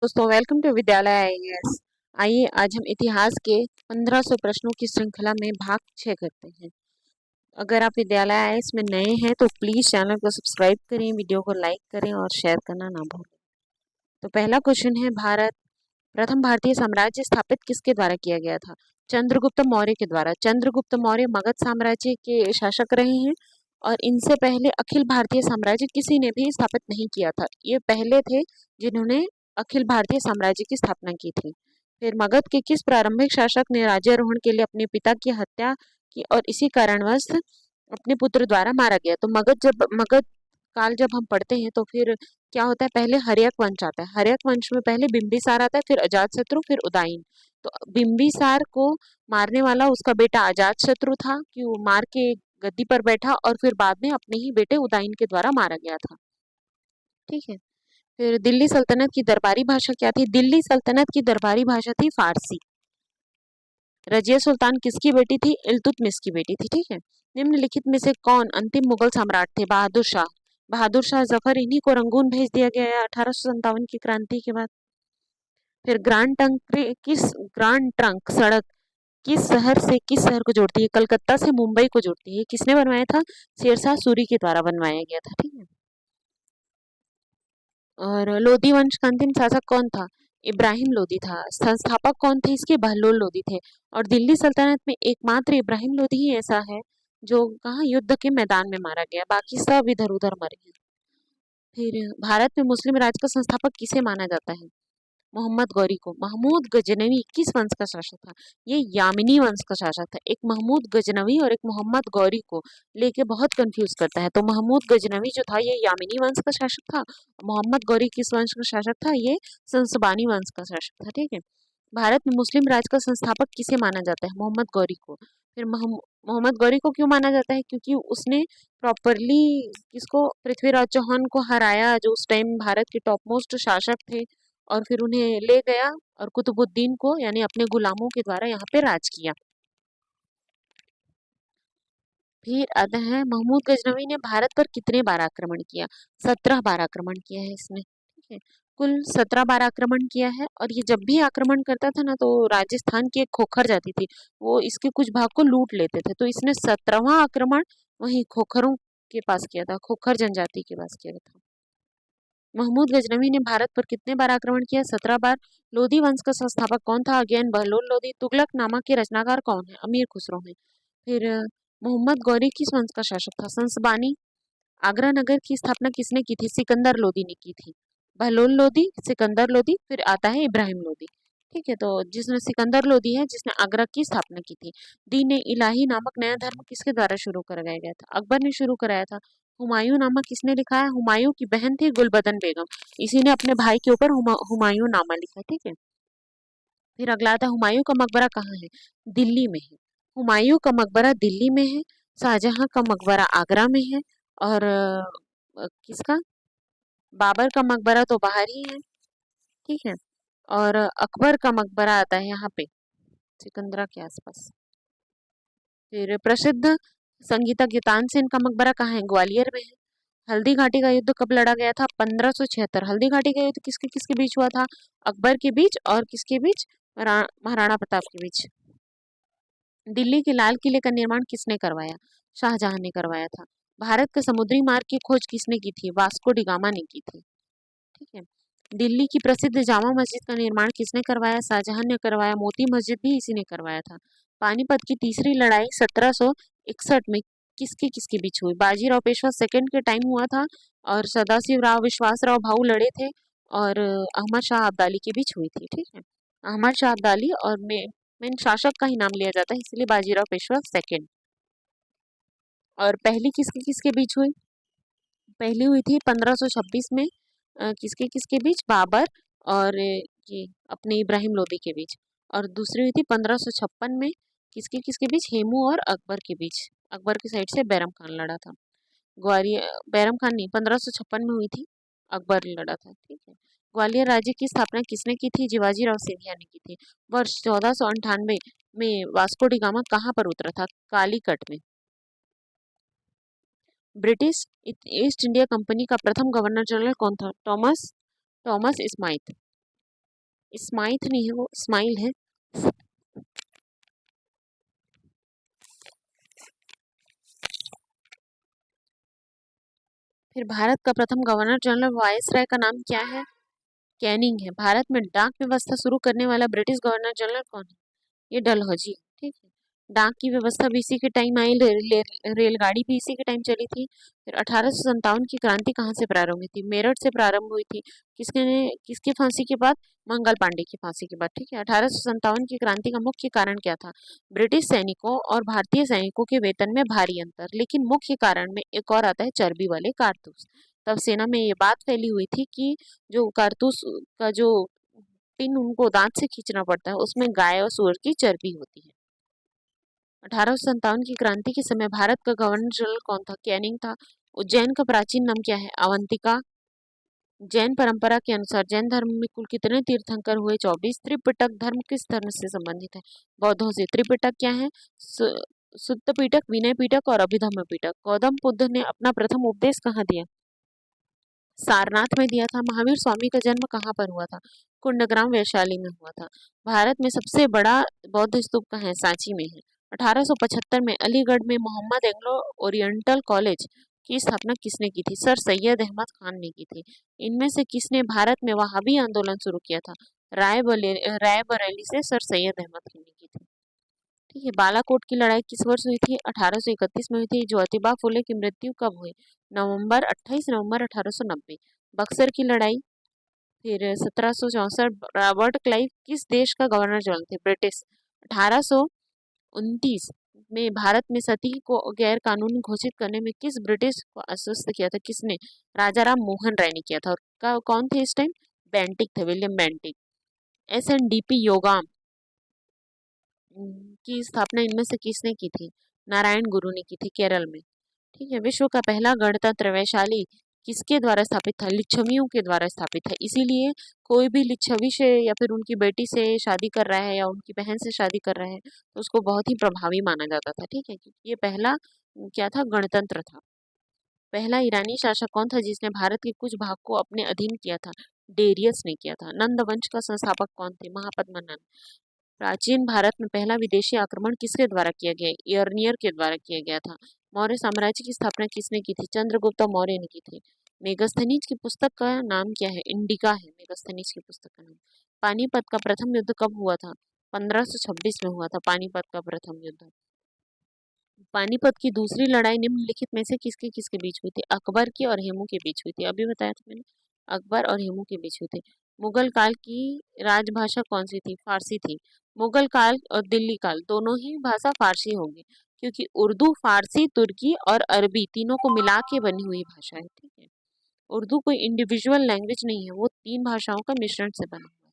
दोस्तों, welcome to विद्यालय IAS. आइए आज हम इतिहास के 1500 प्रश्नों की श्रृंखला में भाग 6 करते हैं। अगर आप विद्यालय आईएएस में नए हैं तो प्लीज चैनल को सब्सक्राइब करें, वीडियो को लाइक करें और शेयर करना ना भूलें। तो पहला क्वेश्चन है, प्रथम भारतीय साम्राज्य स्थापित किसके द्वारा किया गया था? चंद्रगुप्त मौर्य के द्वारा। चंद्रगुप्त मौर्य मगध साम्राज्य के शासक रहे हैं और इनसे पहले अखिल भारतीय साम्राज्य किसी ने भी स्थापित नहीं किया था। ये पहले थे जिन्होंने अखिल भारतीय साम्राज्य की स्थापना की थी। फिर मगध के किस प्रारंभिक शासक ने राज्यारोहण के लिए अपने पिता की हत्या की और इसी कारणवश अपने पुत्र द्वारा मारा गया? तो मगध काल जब हम पढ़ते हैं तो फिर क्या होता है, पहले हर्यक वंश आता है। हर्यक वंश में पहले बिंबिसार आता है, फिर अजातशत्रु, फिर उदयन। तो बिंबिसार को मारने वाला उसका बेटा अजातशत्रु था कि वो मार के गद्दी पर बैठा और फिर बाद में अपने ही बेटे उदयन के द्वारा मारा गया था। ठीक है। फिर दिल्ली सल्तनत की दरबारी भाषा क्या थी? दिल्ली सल्तनत की दरबारी भाषा थी फारसी। रजिया सुल्तान किसकी बेटी थी? इल्तुतमिश की बेटी थी। ठीक है। निम्नलिखित में से कौन अंतिम मुगल सम्राट थे? बहादुर शाह। बहादुर शाह जफर, इन्हीं को रंगून भेज दिया गया है 1857 की क्रांति के बाद। फिर ग्रांड ट्रंक सड़क किस शहर को जोड़ती है? कलकत्ता से मुंबई को जोड़ती है। किसने बनवाया था? शेरशाह सूरी के द्वारा बनवाया गया था। ठीक है। और लोधी वंश का अंतिम शासक कौन था? इब्राहिम लोधी था। संस्थापक कौन थे इसके? बहलोल लोधी थे। और दिल्ली सल्तनत में एकमात्र इब्राहिम लोधी ही ऐसा है जो कहाँ युद्ध के मैदान में मारा गया, बाकी सब इधर उधर मरे हैं। फिर भारत में मुस्लिम राज का संस्थापक किसे माना जाता है? मोहम्मद गौरी को। महमूद गजनवी किस वंश का शासक था? ये यामिनी वंश का शासक था। एक महमूद गजनवी और एक मोहम्मद गौरी को लेके बहुत कंफ्यूज करता है। तो महमूद गजनवी जो था ये यामिनी वंश का शासक था। मोहम्मद गौरी किस वंश का शासक था? ये संसबानी वंश का शासक था। ठीक है। भारत में मुस्लिम राज का संस्थापक किसे माना जाता है? मोहम्मद गौरी को। फिर मोहम्मद गौरी को क्यों माना जाता है? क्योंकि उसने प्रॉपरली किसको, पृथ्वीराज चौहान को हराया जो उस टाइम भारत के टॉप मोस्ट शासक थे, और फिर उन्हें ले गया और कुतुबुद्दीन को यानी अपने गुलामों के द्वारा यहाँ पे राज किया। फिर आता है, महमूद गजनवी ने भारत पर कितने बार आक्रमण किया? 17 बार आक्रमण किया है इसने। ठीक है। कुल 17 बार आक्रमण किया है और ये जब भी आक्रमण करता था ना तो राजस्थान की एक खोखर जाती थी, वो इसके कुछ भाग को लूट लेते थे। तो इसने 17वां आक्रमण वही खोखरों के पास किया था, खोखर जनजाति के पास किया था। महमूद गजनवी ने भारत पर कितने बार आक्रमण किया? 17 बार। लोधी वंश का संस्थापक कौन था? अगेन बहलोल लोधी। तुगलकनामा के रचनाकार कौन है? अमीर खुसरो हैं। फिर मोहम्मद गौरी किस वंश का शासक था? संसबानी। आगरा नगर की स्थापना किसने की थी? सिकंदर लोधी ने की थी। बहलोल लोधी, सिकंदर लोधी, फिर आता है इब्राहिम लोधी। ठीक है। तो जिसने सिकंदर लोधी है जिसने आगरा की स्थापना की थी। दीन ए इलाही नामक नया धर्म किसके द्वारा शुरू कराया गया था? अकबर ने शुरू कराया था। हुमायूं नामा किसने लिखा है? हुमायूं की बहन थी गुलबदन बेगम, इसी ने अपने भाई के ऊपर हुमायूं नामा लिखा। ठीक है। फिर अगला आता है, हुमायूं का मकबरा कहाँ है? दिल्ली में है। हुमायूं का मकबरा दिल्ली में है। शाहजहां का मकबरा आगरा में है। और किसका, बाबर का मकबरा तो बाहर ही है। ठीक है। और अकबर का मकबरा आता है यहाँ पे सिकंदरा के आसपास। फिर प्रसिद्ध संगीतज्ञ तानसेन का मकबरा कहाँ है? ग्वालियर में है। हल्दी घाटी का युद्ध कब लड़ा गया था? 1576। हल्दी घाटी का युद्ध किसके किसके बीच हुआ था? अकबर के बीच और किसके बीच? महाराणा प्रताप के बीच। दिल्ली के लाल किले का निर्माण किसने करवाया? शाहजहां ने करवाया था। भारत के समुद्री मार्ग की खोज किसने की थी? वास्को डी गामा ने की थी। ठीक है। दिल्ली की प्रसिद्ध जामा मस्जिद का निर्माण किसने करवाया? शाहजहां ने करवाया। मोती मस्जिद भी इसी ने करवाया था। पानीपत की तीसरी लड़ाई 1761 में किसके किसके बीच हुई? बाजीराव पेशवा सेकंड के टाइम हुआ था और सदाशिव राव विश्वासराव भाऊ लड़े थे और अहमद शाह अब्दाली के बीच हुई थी। ठीक है। अहमद शाह अब्दाली और मेन शासक का ही नाम लिया जाता है इसलिए बाजीराव पेशवा सेकंड। और पहली किसके किसके बीच हुई? पहली हुई थी 1526 में किसके किसके बीच? बाबर और ये अपने इब्राहिम लोदी के बीच। और दूसरी हुई थी 1556 में किसके किसके बीच? हेमू और अकबर के बीच। अकबर की साइड से बैरम खान लड़ा था। ग्वालियर, बैरम खान नहीं, 1556 में हुई थी, अकबर लड़ा था। ठीक है। ग्वालियर राज्य की स्थापना किसने की थी? शिवाजी राव सिंधिया ने की थी। वर्ष 1498 में वास्को डी गामा कहाँ पर उतरा था? कालीकट में। ब्रिटिश ईस्ट इंडिया कंपनी का प्रथम गवर्नर जनरल कौन था? Thomas Thomas Smythe. स्माइथ नहीं है, वो स्माइल है। फिर भारत का प्रथम गवर्नर जनरल वायसराय का नाम क्या है? कैनिंग है। भारत में डाक व्यवस्था शुरू करने वाला ब्रिटिश गवर्नर जनरल कौन है? ये डलहौजी। ठीक है। डाक की व्यवस्था भी इसी के टाइम आई, रेलगाड़ी भी इसी के टाइम चली थी। फिर 1857 की क्रांति कहाँ से प्रारंभ हुई थी? मेरठ से प्रारंभ हुई थी। किसकी फांसी के बाद? मंगल पांडे की फांसी के बाद। ठीक है। 1857 की क्रांति का मुख्य कारण क्या था? ब्रिटिश सैनिकों और भारतीय सैनिकों के वेतन में भारी अंतर। लेकिन मुख्य कारण में एक और आता है, चर्बी वाले कारतूस। तब सेना में ये बात फैली हुई थी कि जो कारतूस का जो पिन उनको दांत से खींचना पड़ता है, उसमें गाय और सूअर की चर्बी होती है। 1857 की क्रांति के समय भारत का गवर्नर जनरल कौन था? कैनिंग था। उज्जैन का प्राचीन नाम क्या है? अवंतिका। जैन परंपरा के अनुसार जैन धर्म में कुल कितने तीर्थंकर हुए? 24। त्रिपिटक धर्म किस धर्म से संबंधित है? बौद्धों से। त्रिपिटक क्या है? सुत्त पिटक, विनय पिटक और अभिधम्म पिटक। गौतम बुद्ध ने अपना प्रथम उपदेश कहाँ दिया? सारनाथ में दिया था। महावीर स्वामी का जन्म कहाँ पर हुआ था? कुंडग्राम वैशाली में हुआ था। भारत में सबसे बड़ा बौद्ध स्तूप कहाँ है? सांची में है। 1875 में अलीगढ़ में मोहम्मद एंग्लो ओरिएंटल कॉलेज की स्थापना किसने की थी? सर सैयद अहमद खान ने की थी। इनमें से किसने भारत में वहाबी आंदोलन शुरू किया था? राय बरेली से सर सैयद अहमद खान ने की थी। ठीक है। बालाकोट की लड़ाई किस वर्ष हुई थी? 1831 में हुई थी। ज्योतिबा फुले की मृत्यु कब हुई? 28 नवंबर 1890। बक्सर की लड़ाई। फिर 1764 रॉबर्ट क्लाइव किस देश का गवर्नर जनरल थे? ब्रिटिश। 1829 में भारत में सती को गैर कानूनी घोषित करने में किस ब्रिटिश को आश्वस्त किया था? किसने? राजा राम मोहन राय ने किया था। और कौन थे इस टाइम? बेंटिक थे, विलियम बेंटिक। SNDP योगा की स्थापना इनमें से किसने की थी? नारायण गुरु ने की थी, केरल में। ठीक है। विश्व का पहला गणतंत्र वैशाली किसके द्वारा स्थापित था? लिच्छवियों के द्वारा स्थापित है। इसीलिए कोई भी लिच्छवी से या फिर उनकी बेटी से शादी कर रहा है या उनकी बहन से शादी कर रहा है तो उसको बहुत ही प्रभावी माना जाता था। ठीक है। क्योंकि ये पहला क्या था? गणतंत्र था। पहला ईरानी शासक कौन था जिसने भारत के कुछ भाग को अपने अधीन किया था? डेरियस ने किया था। नंद वंश का संस्थापक कौन थे? महापद्मा नंद। प्राचीन भारत में पहला विदेशी आक्रमण किसके द्वारा किया गया? इयर्नियर के द्वारा किया गया था। मौर्य साम्राज्य की स्थापना किसने की थी? चंद्रगुप्त मौर्य ने की थी। मेगस्थनीज की पुस्तक का नाम क्या है? इंडिका है मेगस्थनीज की पुस्तक का नाम। पानीपत का प्रथम युद्ध कब हुआ था? 1526 में हुआ था पानीपत का प्रथम युद्ध। पानीपत की दूसरी लड़ाई निम्नलिखित में से किसके किसके बीच हुई थी? अकबर की और हेमू के बीच हुई थी। अभी बताया था मैंने, अकबर और हेमू के बीच हुई थी। मुगल काल की राजभाषा कौन सी थी? फारसी थी। मुगल काल और दिल्ली काल दोनों ही भाषा फारसी होंगी, क्योंकि उर्दू, फारसी, तुर्की और अरबी तीनों को मिला के बनी हुई भाषा है। ठीक है। उर्दू कोई इंडिविजुअल लैंग्वेज नहीं है, वो तीन भाषाओं का मिश्रण से बना हुआ है।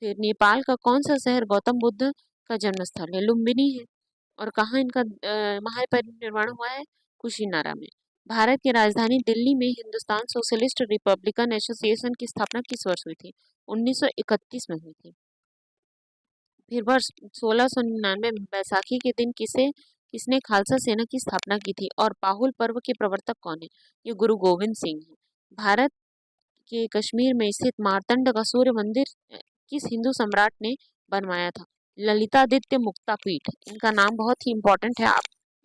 फिर नेपाल का कौन सा शहर गौतम बुद्ध का जन्म स्थल है? लुम्बिनी है। और कहाँ इनका महापरिनिर्वाण हुआ है? कुशीनारा में। भारत की राजधानी दिल्ली में हिंदुस्तान सोशलिस्ट रिपब्लिकन एसोसिएशन की स्थापना किस वर्ष हुई थी? 1931 में हुई थी। फिर वर्ष 1699 में बैसाखी के दिन किसने खालसा सेना की स्थापना की थी? और पाहुल पर्व के प्रवर्तक कौन है? ये गुरु गोविंद सिंह है। भारत के कश्मीर में स्थित मार्तंड का सूर्य मंदिर किस हिंदू सम्राट ने बनवाया था? ललितादित्य मुक्तापीठ। इनका नाम बहुत ही इंपॉर्टेंट है,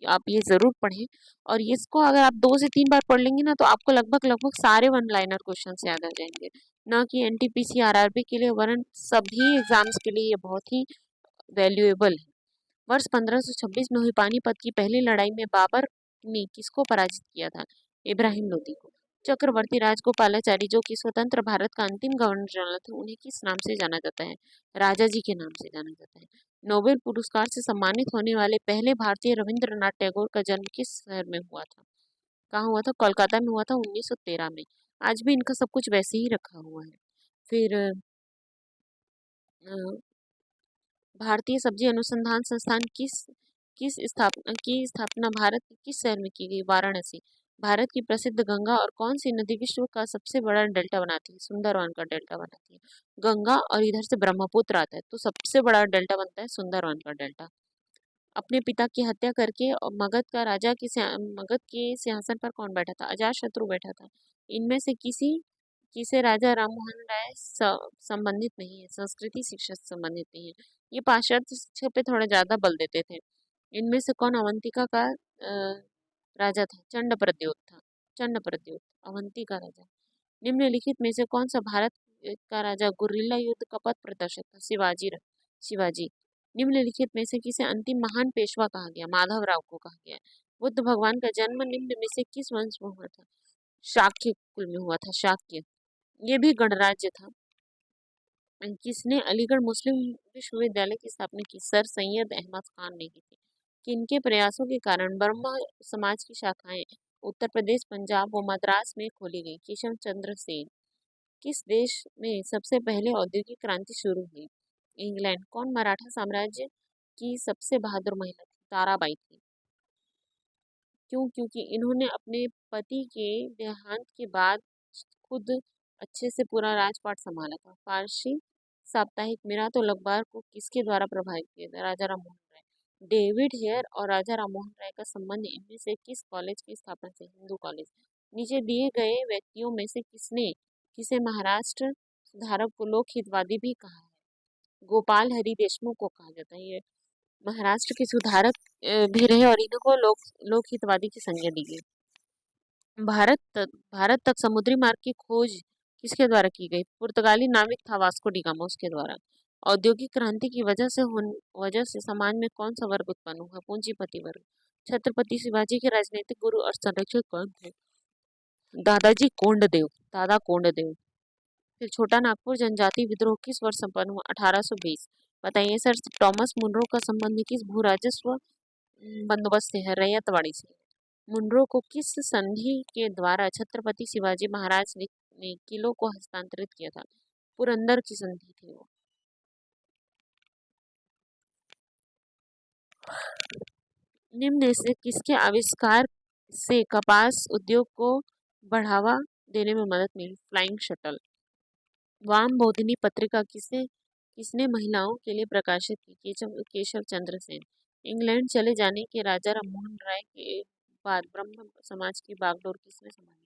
आप ये जरूर पढ़ें। और इसको अगर आप 2 से 3 बार पढ़ लेंगे ना तो आपको लगभग लगभग सारे वन लाइनर क्वेश्चन याद आ जाएंगे। न कि NTPC RRB के लिए, वरन सभी एग्जाम्स के लिए ये बहुत ही वैल्यूएबल है। वर्ष 1526 में हुई पानीपत की पहली लड़ाई में बाबर ने किसको पराजित किया था? इब्राहिम लोदी को। चक्रवर्ती राजगोपालाचारी जो कि स्वतंत्र भारत का अंतिम गवर्नर जनरल थे, उन्हें किस नाम से जाना जाता है? राजा जी के नाम से जाना जाता है। नोबेल पुरस्कार से सम्मानित होने वाले पहले भारतीय रविंद्रनाथ टैगोर का जन्म किस शहर में हुआ था? कहाँ हुआ था? कोलकाता में हुआ था 1913 में। आज भी इनका सब कुछ वैसे ही रखा हुआ है। फिर भारतीय सब्जी अनुसंधान संस्थान की स्थापना भारत के किस शहर में की गई? वाराणसी। भारत की प्रसिद्ध गंगा और कौन सी नदी विश्व का सबसे बड़ा डेल्टा बनाती है? सुंदरवन का डेल्टा बनाती है गंगा, और इधर से ब्रह्मपुत्र आता है, तो सबसे बड़ा डेल्टा बनता है सुंदरवन का डेल्टा। अपने पिता की हत्या करके और मगध के सिंहासन पर कौन बैठा था? अजातशत्रु बैठा था। इनमें से किसी किसे राजा राममोहन राय संबंधित नहीं है, संस्कृति शिक्षा से संबंधित नहीं है। ये पाश्चात्य शिक्षा पे थोड़ा ज्यादा बल देते थे। इनमें से कौन अवंतिका का राजा था? चंड था। चंड अवंती का राजा। निम्नलिखित में से कौन सा भारत का राजा गुरिल्ला युद्ध का पथ प्रदर्शक था? शिवाजी। निम्नलिखित में से किसे अंतिम महान पेशवा कहा गया? माधवराव को कहा गया। बुद्ध भगवान का जन्म निम्न में से किस वंश में हुआ था? शाक्य कुल में हुआ था। शाक्य, ये भी गणराज्य था। किसने अलीगढ़ मुस्लिम विश्वविद्यालय की स्थापना की? सर सैयद अहमद खान ने की थी। किनके प्रयासों के कारण ब्रह्म समाज की शाखाएं उत्तर प्रदेश, पंजाब व मद्रास में खोली गई? केशव चंद्र सेन। किस देश में सबसे पहले औद्योगिक क्रांति शुरू हुई? इंग्लैंड। कौन मराठा साम्राज्य की सबसे बहादुर महिला थी? ताराबाई थी। क्यों? क्योंकि इन्होंने अपने पति के देहांत के बाद खुद अच्छे से पूरा राजपाट संभाला था। फारसी साप्ताहिक मिरात उल अखबार को किसके द्वारा प्रभावित किया था? राजा राममोहन राय। डेविड हेयर और राजा राममोहन राय का संबंध इनमें से किस कॉलेज की स्थापना से? हिंदू कॉलेज। नीचे दिए गए व्यक्तियों में से किसने किसे महाराष्ट्र सुधारक को लोक हितवादी भी कहा है? गोपाल हरि देशमुख को कहा जाता है। ये महाराष्ट्र के सुधारक भी रहे और इनको लोक हितवादी की संज्ञा दी गई। भारत तक समुद्री मार्ग की खोज किसके द्वारा की गई? पुर्तगाली नाविक था वास्को डी गामा, उसके द्वारा। औद्योगिक क्रांति की वजह से समाज में कौन सा वर्ग उत्पन्न हुआ? पूंजीपति वर्ग। छत्रपति शिवाजी के राजनीतिक गुरु और संरक्षक कौन थे? दादा कोंडदेव। फिर छोटा नागपुर जनजाति विद्रोह किस वर्ष संपन्न हुआ? 1820। बताइए सर टॉमस मुनरो का संबंध किस भू राजस्व बंदोबस्त से है? रैयतवाड़ी से। मुनरो को किस संधि के द्वारा छत्रपति शिवाजी महाराज ने किलों को हस्तांतरित किया था? पुरंदर की संधि थी वो। निम्न से किसके आविष्कार से कपास उद्योग को बढ़ावा देने में मदद मिली? Flying shuttle. वाम बोधिनी पत्रिका किसने महिलाओं के लिए प्रकाशित की? केशव चंद्र सेन। इंग्लैंड चले जाने के राजा राममोहन राय के बाद ब्रह्म समाज की बागडोर किसने संभाली?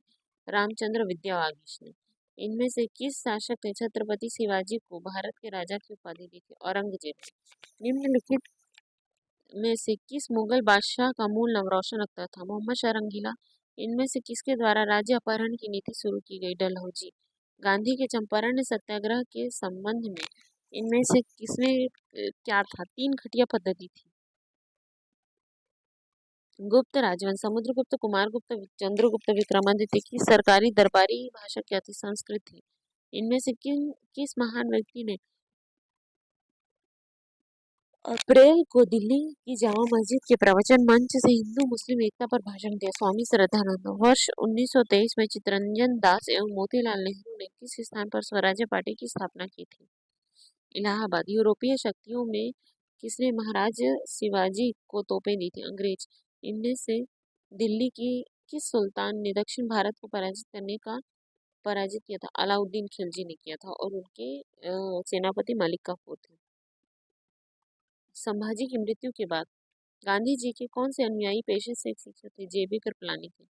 रामचंद्र विद्यावागीश ने। इनमें से किस शासक ने छत्रपति शिवाजी को भारत के राजा की उपाधि दी थी? औरंगजेब। निम्नलिखित में से किस मुगल बादशाह का मूल नाम रोशन अख्तर था? मोहम्मद शाह रंगीला। इनमें से किसके द्वारा राज्य अपहरण की नीति शुरू की गई? डलहौजी। गांधी के चंपारण सत्याग्रह के संबंध में इनमें से किसने क्या था? 3 खटिया पद्धति थी। गुप्त राजवंश समुद्रगुप्त, कुमारगुप्त, चंद्रगुप्त, विक्रमादित्य की सरकारी दरबारी भाषा क्या थी? संस्कृत थी। इनमें से किस महान व्यक्ति ने अप्रैल को दिल्ली की जामा मस्जिद के प्रवचन मंच से हिंदू मुस्लिम एकता पर भाषण दिया? स्वामी श्रद्धानंद। वर्ष 1923 में चित्तरंजन दास एवं मोतीलाल नेहरू ने किस स्थान पर स्वराज्य पार्टी की स्थापना की थी? इलाहाबाद। यूरोपीय शक्तियों में किसने महाराज शिवाजी को तोपें दी थी? अंग्रेज। इनमें से दिल्ली की किस सुल्तान ने दक्षिण भारत को पराजित किया था? अलाउद्दीन खिलजी ने किया था और उनके सेनापति मलिक काफूर थे। संभाजी की मृत्यु के बाद गांधी जी के कौन से अनुयायी पेशे से एक शिक्षक थे? जेबी कृपलानी थे।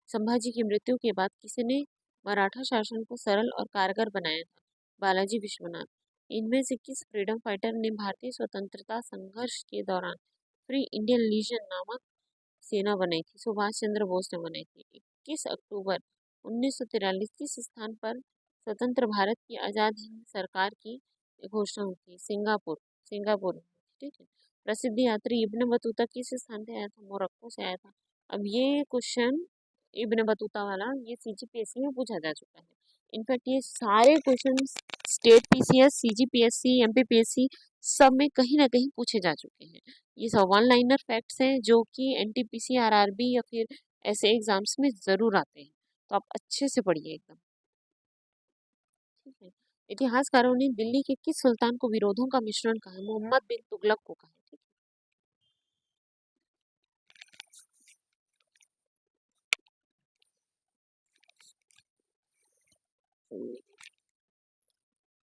संभाजी की मृत्यु के बाद किसने मराठा शासन को सरल और कारगर बनाया था? बालाजी विश्वनाथ। इनमें से किस फ्रीडम फाइटर ने भारतीय स्वतंत्रता संघर्ष के दौरान फ्री इंडियन लीजन नामक सेना बनाई थी? सुभाष चंद्र बोस ने बनाई थी। 21 अक्टूबर 1943 किस स्थान पर स्वतंत्र भारत की आजाद हिंद सरकार की घोषणा हुई थी? सिंगापुर। ठीक है। प्रसिद्ध यात्री इब्न बतूता किस स्थान से आया था? मोरक्को से आया था। अब ये क्वेश्चन इब्न बतूता वाला ये सीजीपीएससी में पूछा जा चुका है। इनफैक्ट ये सारे question state PCS, CGPSC, MPPSC सब में कहीं ना कहीं पूछे जा चुके हैं। ये सब वन लाइनर फैक्ट्स हैं जो कि एनटीपीसी, आरआरबी या फिर ऐसे एग्जाम्स में जरूर आते हैं। तो आप अच्छे से पढ़िए एकदम। ठीक है। इतिहासकारों ने दिल्ली के किस सुल्तान को विरोधों का मिश्रण कहा? मोहम्मद बिन तुगलक को कहा। ठीक है।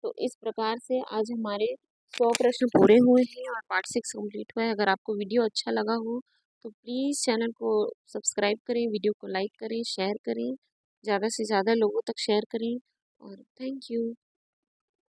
तो इस प्रकार से आज हमारे 100 प्रश्न पूरे हुए हैं और पार्ट 6 कंप्लीट हुआ है। अगर आपको वीडियो अच्छा लगा हो तो प्लीज़ चैनल को सब्सक्राइब करें, वीडियो को लाइक करें, शेयर करें, ज़्यादा से ज़्यादा लोगों तक शेयर करें और थैंक यू।